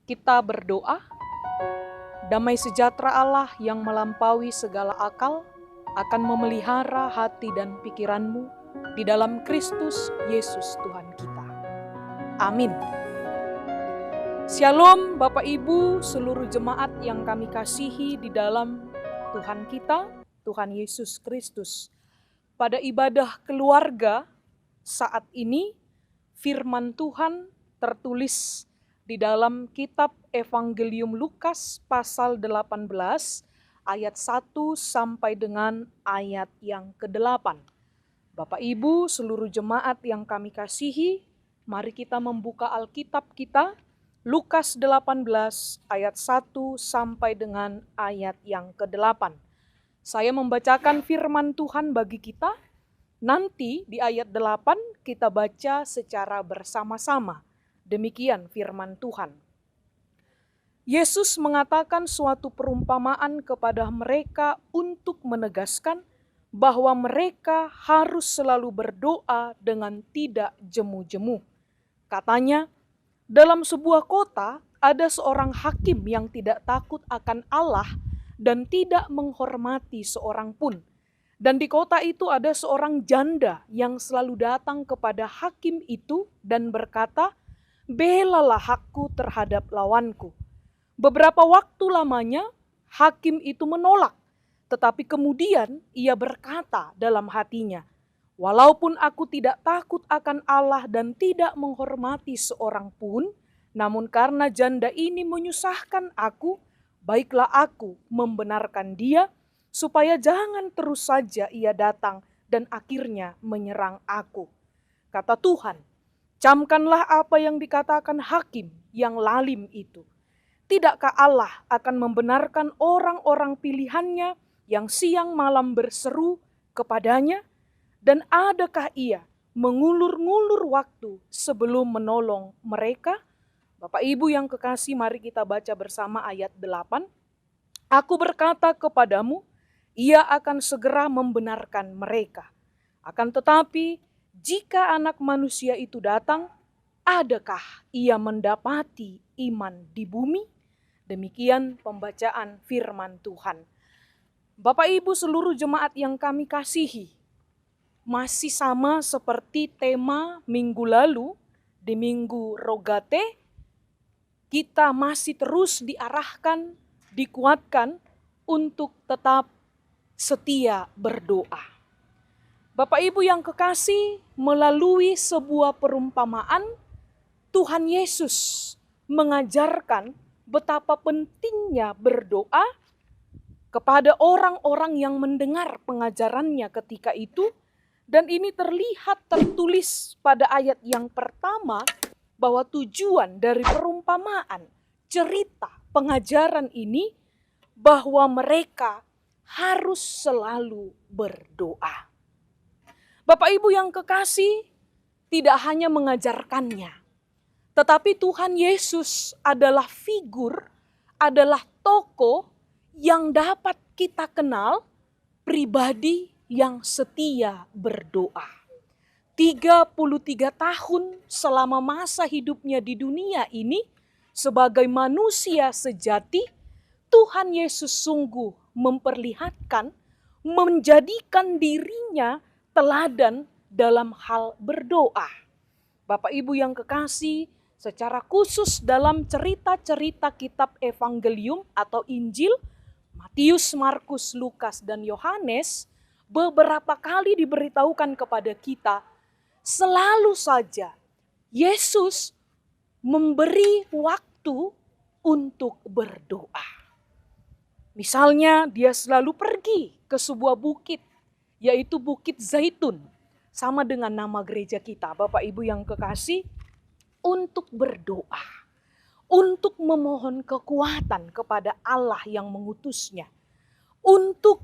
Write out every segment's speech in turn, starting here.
Kita berdoa, damai sejahtera Allah yang melampaui segala akal akan memelihara hati dan pikiranmu di dalam Kristus Yesus Tuhan kita. Amin. Shalom Bapak Ibu seluruh jemaat yang kami kasihi di dalam Tuhan kita, Tuhan Yesus Kristus. Pada ibadah keluarga saat ini, firman Tuhan tertulis di dalam kitab Evangelium Lukas pasal 18 ayat 1 sampai dengan ayat yang ke-8. Bapak Ibu seluruh jemaat yang kami kasihi, mari kita membuka Alkitab kita, Lukas 18 ayat 1 sampai dengan ayat yang ke-8. Saya membacakan firman Tuhan bagi kita, nanti di ayat 8 kita baca secara bersama-sama. Demikian firman Tuhan. Yesus mengatakan suatu perumpamaan kepada mereka untuk menegaskan bahwa mereka harus selalu berdoa dengan tidak jemu-jemu. Katanya, dalam sebuah kota ada seorang hakim yang tidak takut akan Allah dan tidak menghormati seorang pun. Dan di kota itu ada seorang janda yang selalu datang kepada hakim itu dan berkata, "Belalah hakku terhadap lawanku." Beberapa waktu lamanya hakim itu menolak, tetapi kemudian ia berkata dalam hatinya, "Walaupun aku tidak takut akan Allah dan tidak menghormati seorang pun, namun karena janda ini menyusahkan aku, baiklah aku membenarkan dia, supaya jangan terus saja ia datang dan akhirnya menyerang aku." Kata Tuhan, "Camkanlah apa yang dikatakan hakim yang lalim itu. Tidakkah Allah akan membenarkan orang-orang pilihannya yang siang malam berseru kepadanya? Dan adakah ia mengulur-ngulur waktu sebelum menolong mereka?" Bapak Ibu yang kekasih, mari kita baca bersama ayat 8. "Aku berkata kepadamu, ia akan segera membenarkan mereka. Akan tetapi, jika Anak Manusia itu datang, adakah ia mendapati iman di bumi?" Demikian pembacaan firman Tuhan. Bapak Ibu seluruh jemaat yang kami kasihi, masih sama seperti tema minggu lalu, di Minggu Rogate, kita masih terus diarahkan, dikuatkan untuk tetap setia berdoa. Bapak Ibu yang kekasih, melalui sebuah perumpamaan, Tuhan Yesus mengajarkan betapa pentingnya berdoa kepada orang-orang yang mendengar pengajarannya ketika itu. Dan ini tertulis pada ayat yang pertama bahwa tujuan dari perumpamaan, cerita, pengajaran ini bahwa mereka harus selalu berdoa. Bapak Ibu yang kekasih, tidak hanya mengajarkannya, tetapi Tuhan Yesus adalah figur, adalah tokoh yang dapat kita kenal, pribadi yang setia berdoa. 33 tahun selama masa hidupnya di dunia ini, sebagai manusia sejati, Tuhan Yesus sungguh memperlihatkan, menjadikan dirinya teladan dalam hal berdoa. Bapak Ibu yang kekasih, secara khusus dalam cerita-cerita kitab Evangelium atau Injil, Matius, Markus, Lukas, dan Yohanes, beberapa kali diberitahukan kepada kita, selalu saja Yesus memberi waktu untuk berdoa. Misalnya dia selalu pergi ke sebuah bukit, yaitu Bukit Zaitun, sama dengan nama gereja kita, Bapak Ibu yang kekasih, untuk berdoa, untuk memohon kekuatan kepada Allah yang mengutusnya, untuk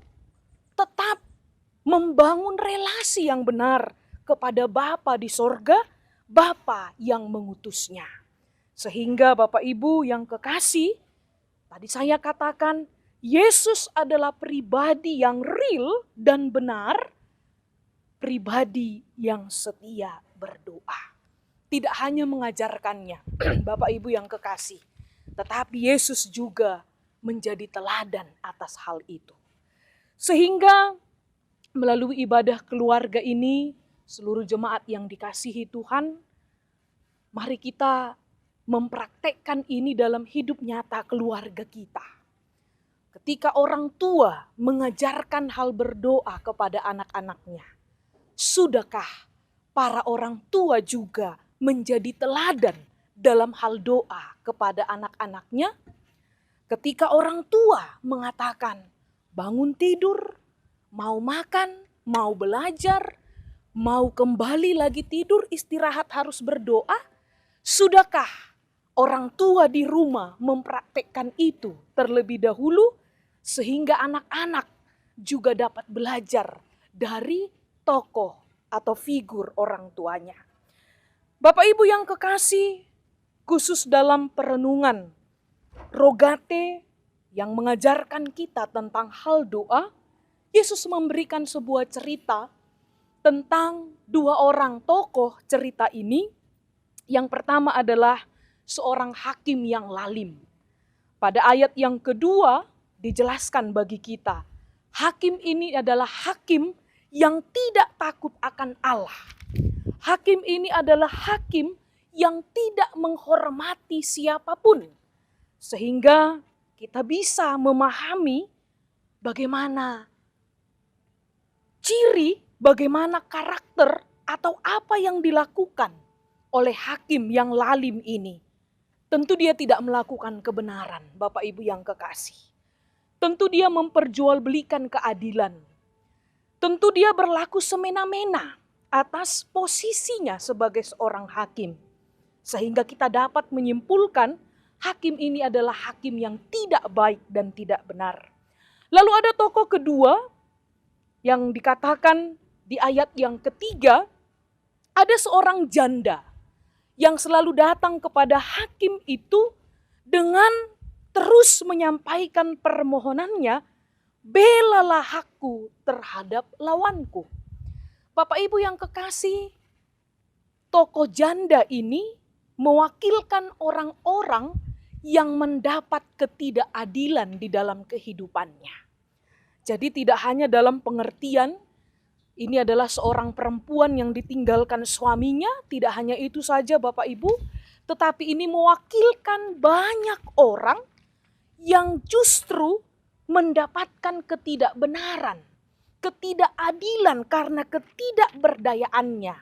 tetap membangun relasi yang benar kepada Bapa di sorga, Bapa yang mengutusnya. Sehingga Bapak Ibu yang kekasih, tadi saya katakan, Yesus adalah pribadi yang real dan benar, pribadi yang setia berdoa. Tidak hanya mengajarkannya, Bapak Ibu yang kekasih, tetapi Yesus juga menjadi teladan atas hal itu. Sehingga melalui ibadah keluarga ini, seluruh jemaat yang dikasihi Tuhan, mari kita mempraktekkan ini dalam hidup nyata keluarga kita. Ketika orang tua mengajarkan hal berdoa kepada anak-anaknya, sudahkah para orang tua juga menjadi teladan dalam hal doa kepada anak-anaknya? Ketika orang tua mengatakan, bangun tidur, mau makan, mau belajar, mau kembali lagi tidur, istirahat harus berdoa, sudahkah orang tua di rumah mempraktekkan itu terlebih dahulu sehingga anak-anak juga dapat belajar dari tokoh atau figur orang tuanya. Bapak Ibu yang kekasih, khusus dalam perenungan Rogate yang mengajarkan kita tentang hal doa, Yesus memberikan sebuah cerita tentang dua orang tokoh cerita ini. Yang pertama adalah seorang hakim yang lalim. Pada ayat yang kedua dijelaskan bagi kita, hakim ini adalah hakim yang tidak takut akan Allah. Hakim ini adalah hakim yang tidak menghormati siapapun. Sehingga kita bisa memahami bagaimana ciri, bagaimana karakter atau apa yang dilakukan oleh hakim yang lalim ini. Tentu dia tidak melakukan kebenaran, Bapak Ibu yang kekasih. Tentu dia memperjualbelikan keadilan. Tentu dia berlaku semena-mena atas posisinya sebagai seorang hakim. Sehingga kita dapat menyimpulkan hakim ini adalah hakim yang tidak baik dan tidak benar. Lalu ada tokoh kedua yang dikatakan di ayat yang ketiga, ada seorang janda yang selalu datang kepada hakim itu dengan terus menyampaikan permohonannya, belalah hakku terhadap lawanku. Bapak Ibu yang kekasih, tokoh janda ini mewakilkan orang-orang yang mendapat ketidakadilan di dalam kehidupannya. Jadi tidak hanya dalam pengertian ini adalah seorang perempuan yang ditinggalkan suaminya, tidak hanya itu saja Bapak Ibu, tetapi ini mewakilkan banyak orang yang justru mendapatkan ketidakbenaran, ketidakadilan karena ketidakberdayaannya.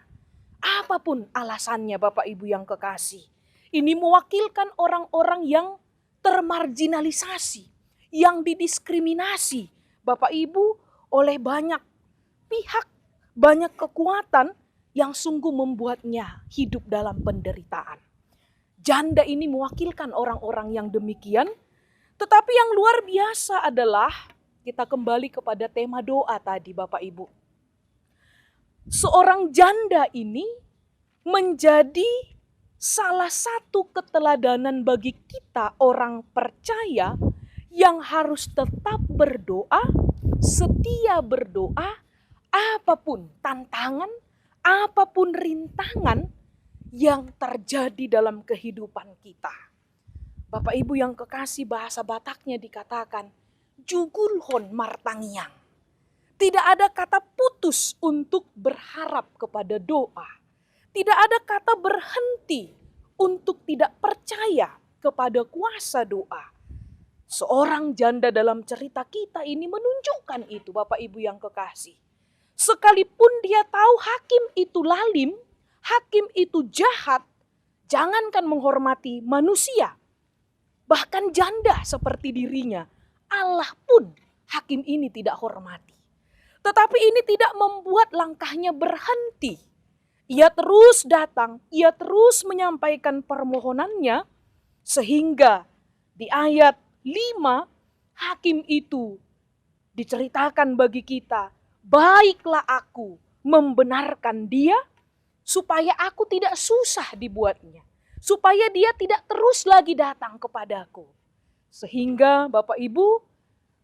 Apapun alasannya Bapak Ibu yang kekasih. Ini mewakilkan orang-orang yang termarginalisasi, yang didiskriminasi Bapak Ibu oleh banyak pihak, banyak kekuatan yang sungguh membuatnya hidup dalam penderitaan. Janda ini mewakilkan orang-orang yang demikian, tetapi yang luar biasa adalah kita kembali kepada tema doa tadi Bapak Ibu. Seorang janda ini menjadi salah satu keteladanan bagi kita orang percaya yang harus tetap berdoa, setia berdoa, apapun tantangan, apapun rintangan yang terjadi dalam kehidupan kita. Bapak Ibu yang kekasih, bahasa Bataknya dikatakan, jugulhon martangiang. Tidak ada kata putus untuk berharap kepada doa. Tidak ada kata berhenti untuk tidak percaya kepada kuasa doa. Seorang janda dalam cerita kita ini menunjukkan itu Bapak Ibu yang kekasih. Sekalipun dia tahu hakim itu lalim, hakim itu jahat, jangankan menghormati manusia. Bahkan janda seperti dirinya, Allah pun hakim ini tidak hormati. Tetapi ini tidak membuat langkahnya berhenti. Ia terus datang, ia terus menyampaikan permohonannya, sehingga di ayat 5 hakim itu diceritakan bagi kita, baiklah aku membenarkan dia supaya aku tidak susah dibuatnya, supaya dia tidak terus lagi datang kepadaku. Sehingga Bapak Ibu,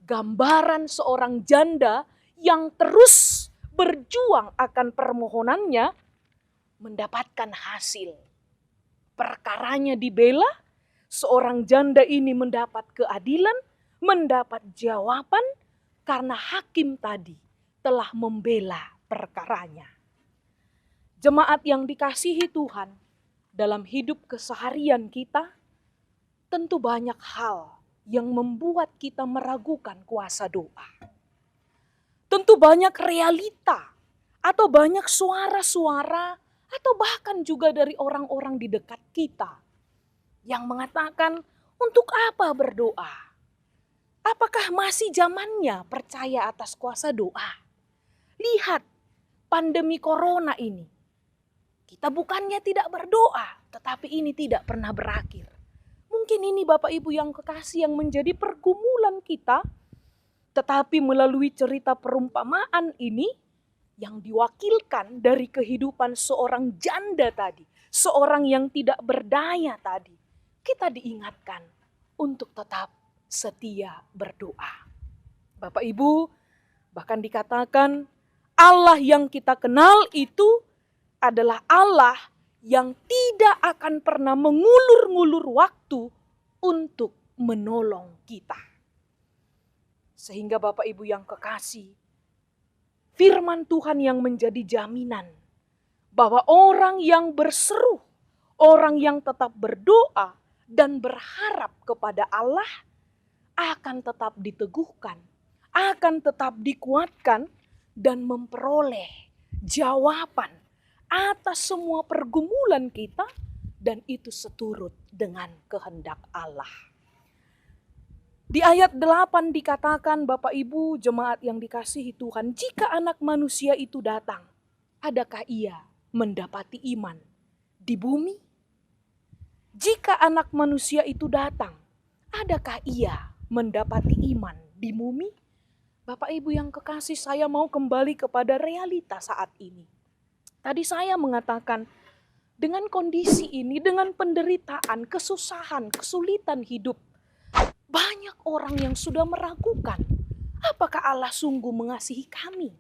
gambaran seorang janda yang terus berjuang akan permohonannya mendapatkan hasil. Perkaranya dibela, seorang janda ini mendapat keadilan, mendapat jawaban karena hakim tadi telah membela perkaranya. Jemaat yang dikasihi Tuhan, dalam hidup keseharian kita, tentu banyak hal yang membuat kita meragukan kuasa doa. Tentu banyak realita atau banyak suara-suara atau bahkan juga dari orang-orang di dekat kita yang mengatakan, untuk apa berdoa? Apakah masih zamannya percaya atas kuasa doa? Lihat pandemi corona ini. Kita bukannya tidak berdoa, tetapi ini tidak pernah berakhir. Mungkin ini Bapak Ibu yang kekasih yang menjadi pergumulan kita, tetapi melalui cerita perumpamaan ini yang diwakilkan dari kehidupan seorang janda tadi, seorang yang tidak berdaya tadi, kita diingatkan untuk tetap setia berdoa. Bapak Ibu, bahkan dikatakan Allah yang kita kenal itu adalah Allah yang tidak akan pernah mengulur-ngulur waktu untuk menolong kita. Sehingga Bapak Ibu yang kekasih, firman Tuhan yang menjadi jaminan bahwa orang yang berseru, orang yang tetap berdoa dan berharap kepada Allah akan tetap diteguhkan, akan tetap dikuatkan dan memperoleh jawaban atas semua pergumulan kita, dan itu seturut dengan kehendak Allah. Di ayat 8 dikatakan, Bapak Ibu jemaat yang dikasihi Tuhan, jika Anak Manusia itu datang, adakah ia mendapati iman di bumi? Jika Anak Manusia itu datang, adakah ia mendapati iman di bumi? Bapak Ibu yang kekasih, saya mau kembali kepada realita saat ini. Tadi saya mengatakan, dengan kondisi ini, dengan penderitaan, kesusahan, kesulitan hidup, banyak orang yang sudah meragukan, apakah Allah sungguh mengasihi kami?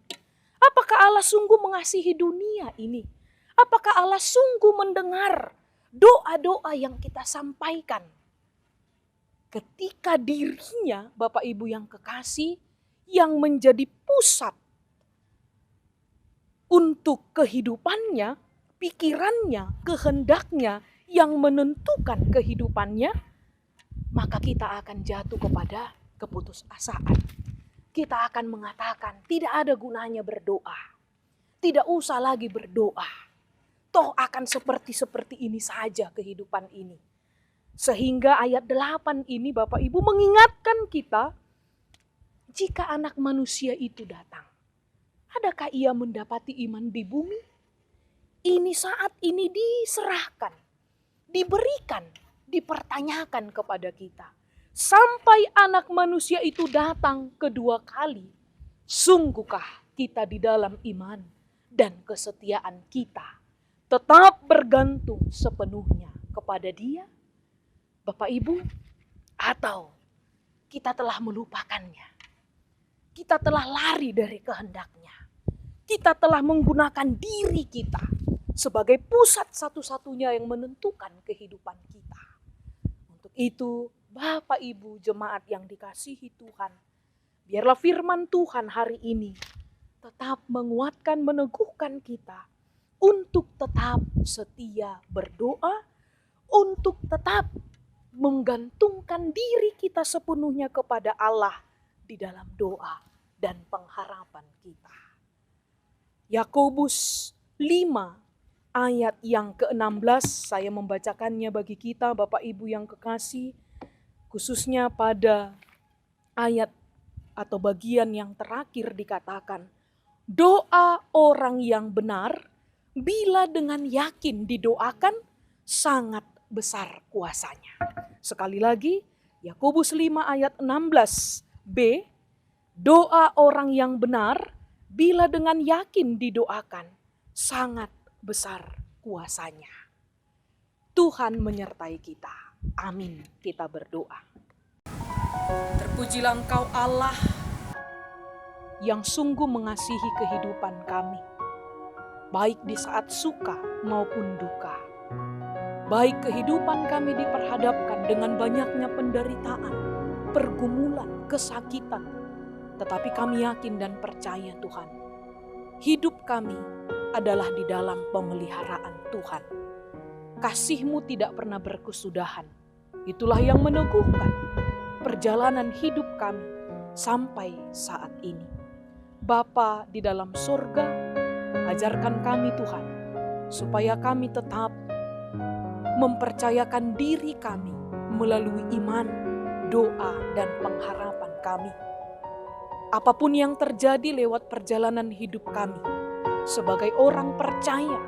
Apakah Allah sungguh mengasihi dunia ini? Apakah Allah sungguh mendengar doa-doa yang kita sampaikan? Ketika dirinya, Bapak Ibu yang kekasih, yang menjadi pusat untuk kehidupannya, pikirannya, kehendaknya yang menentukan kehidupannya, maka kita akan jatuh kepada keputusasaan. Kita akan mengatakan tidak ada gunanya berdoa. Tidak usah lagi berdoa. Toh akan seperti ini saja kehidupan ini. Sehingga ayat 8 ini Bapak Ibu mengingatkan kita, jika Anak Manusia itu datang, adakah ia mendapati iman di bumi? Ini saat ini diserahkan, diberikan, dipertanyakan kepada kita. Sampai Anak Manusia itu datang kedua kali, sungguhkah kita di dalam iman dan kesetiaan kita tetap bergantung sepenuhnya kepada Dia? Bapak Ibu, atau kita telah melupakannya? Kita telah lari dari kehendaknya. Kita telah menggunakan diri kita sebagai pusat satu-satunya yang menentukan kehidupan kita. Untuk itu, Bapak Ibu jemaat yang dikasihi Tuhan, biarlah firman Tuhan hari ini tetap menguatkan, meneguhkan kita untuk tetap setia berdoa, untuk tetap menggantungkan diri kita sepenuhnya kepada Allah di dalam doa dan pengharapan kita. Yakobus 5 ayat yang ke-16, saya membacakannya bagi kita Bapak Ibu yang kekasih, khususnya pada ayat atau bagian yang terakhir dikatakan, doa orang yang benar bila dengan yakin didoakan sangat besar kuasanya. Sekali lagi, Yakobus 5 ayat 16b, doa orang yang benar bila dengan yakin didoakan sangat besar kuasanya. Tuhan menyertai kita. Amin. Kita berdoa. Terpujilah Engkau Allah yang sungguh mengasihi kehidupan kami, baik di saat suka maupun duka. Baik kehidupan kami diperhadapkan dengan banyaknya penderitaan, pergumulan, kesakitan, tetapi kami yakin dan percaya Tuhan, hidup kami adalah di dalam pemeliharaan Tuhan. Kasih-Mu tidak pernah berkesudahan. Itulah yang meneguhkan perjalanan hidup kami sampai saat ini. Bapa di dalam surga, ajarkan kami Tuhan, supaya kami tetap mempercayakan diri kami melalui iman, doa, dan pengharapan kami. Apapun yang terjadi lewat perjalanan hidup kami, sebagai orang percaya,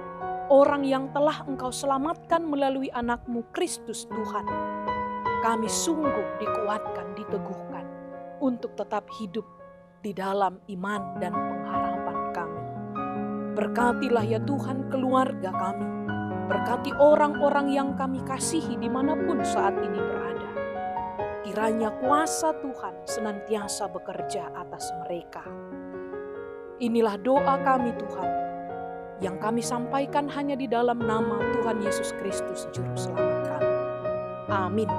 orang yang telah Engkau selamatkan melalui anak-Mu Kristus Tuhan, kami sungguh dikuatkan, diteguhkan untuk tetap hidup di dalam iman dan pengharapan kami. Berkatilah ya Tuhan keluarga kami, berkati orang-orang yang kami kasihi dimanapun saat ini berada. Kiranya kuasa Tuhan senantiasa bekerja atas mereka. Inilah doa kami Tuhan, yang kami sampaikan hanya di dalam nama Tuhan Yesus Kristus Juru Selamat kami. Amin.